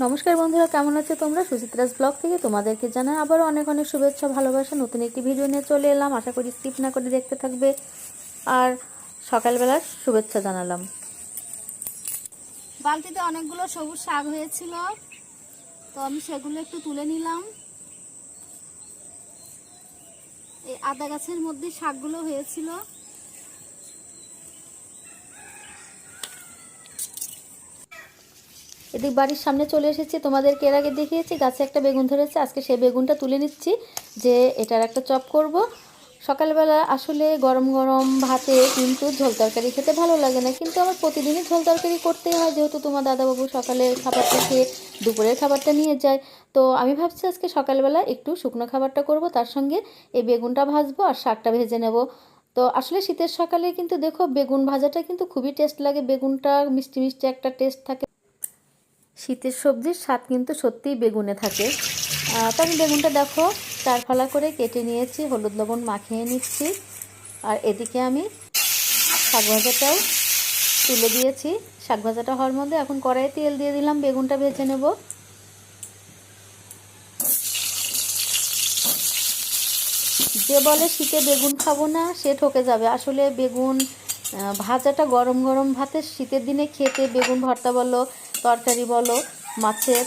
নমস্কার বন্ধুরা, কেমন আছো তোমরা? সুচিত্রাস ব্লগ থেকে তোমাদেরকে জানাই আবারও অনেক অনেক শুভেচ্ছা ভালোবাসা। নতুন একটি ভিডিও নিয়ে চলে এলাম, আশা করি স্কিপ না করে দেখতে থাকবে। আর সকালবেলার শুভেচ্ছা জানালাম। বালতিতে অনেকগুলো সবুজ শাক হয়েছিল, তো আমি সেগুলো একটু তুলে নিলাম। এই আদা গাছের মধ্যে শাকগুলো হয়েছিল। এদিক বাড়ির সামনে চলে এসেছি, তোমাদেরকে এর আগে দেখিয়েছি গাছে একটা বেগুন ধরেছে। আজকে সেই বেগুনটা তুলে নিচ্ছি, যে এটার একটা চপ করব। সকালবেলা আসলে গরম গরম ভাতে কিন্তু ঝোল তরকারি খেতে ভালো লাগে না, কিন্তু আমার প্রতিদিনই ঝোল তরকারি করতেই হয়, যেহেতু তোমার দাদাবাবু সকালের খাবারটা খেয়ে দুপুরের খাবারটা নিয়ে যায়। তো আমি ভাবছি আজকে সকালবেলা একটু শুকনো খাবারটা করব, তার সঙ্গে এই বেগুনটা ভাজবো আর শাকটা ভেজে নেব। তো আসলে শীতের সকালে কিন্তু দেখো বেগুন ভাজাটা কিন্তু খুবই টেস্ট লাগে, বেগুনটা মিষ্টি মিষ্টি একটা টেস্ট থাকে। শীতের সবজির স্বাদ কিন্তু সত্যিই বেগুনে থাকে। তো আমি বেগুনটা দেখো চার ফালা করে কেটে নিয়েছি, হলুদ লবণ মাখিয়ে নিচ্ছি। আর এদিকে আমি শাক ভাজাটাও তুলে দিয়েছি। শাক ভাজাটা হওয়ার মধ্যে এখন কড়াইয়ে তেল দিয়ে দিলাম, বেগুনটা ভেজে নেব। যে বলে শীতে বেগুন খাবো না সে ঠকে যাবে। আসলে বেগুন ভাজাটা গরম গরম ভাতে শীতের দিনে খেতে, বেগুন ভর্তা বলো তরকারি বলো মাছের,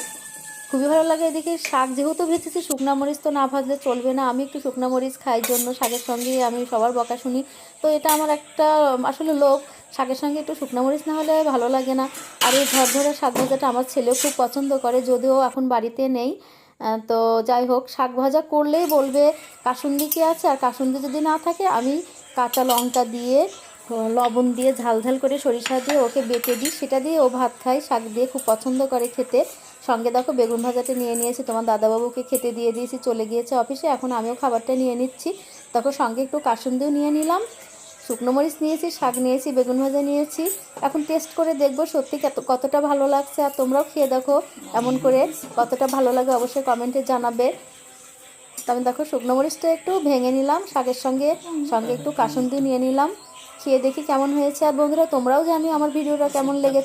খুবই ভালো লাগে। এদিকে শাক যেহেতু ভেজেছি, শুকনা মরিচ তো না ভাজলে চলবে না। আমি একটু শুকনা মরিচ খাই জন্য শাকের সঙ্গে আমি সবার বকা শুনি। তো এটা আমার একটা আসলে লোভ, শাকের সঙ্গে একটু শুকনা মরিচ না হলে ভালো লাগে না। আর এই ঝরঝরে শাক ভাজাটা আমার ছেলেও খুব পছন্দ করে, যদিও এখন বাড়িতে নেই। তো যাই হোক, শাক ভাজা করলেই বলবে কাসুন্দি কি আছে, আর কাসুন্দি যদি না থাকে আমি কাঁচা লঙ্কা দিয়ে লবণ দিয়ে ঝাল ঝাল করে সরিষা দিয়ে ওকে বেটে দিই, সেটা দিয়ে ও ভাত খায়, শাক দিয়ে খুব পছন্দ করে খেতে। সঙ্গে দেখো বেগুন ভাজাটা নিয়ে নিয়েছি, তোমার দাদাবাবুকে খেতে দিয়ে দিয়েছি, চলে গিয়েছে অফিসে। এখন আমিও খাবারটা নিয়ে নিচ্ছি। তখন সঙ্গে একটু কাসুন্দিও নিয়ে নিলাম, শুকনো মরিচ নিয়েছি, শাক নিয়েছি, বেগুন ভাজা নিয়েছি। এখন টেস্ট করে দেখবো সত্যি কতটা ভালো লাগছে। আর তোমরাও খেয়ে দেখো এমন করে, কতটা ভালো লাগে অবশ্যই কমেন্টে জানাবে। তো আমি দেখো শুকনো মরিচটা একটু ভেঙে নিলাম, শাকের সঙ্গে সঙ্গে একটু কাসুন্দি নিয়ে নিলাম, খেয়ে দেখি কেমন হয়েছে। আর বন্ধুরা তোমরাও জানিও আমার ভিডিওটা কেমন লেগেছে।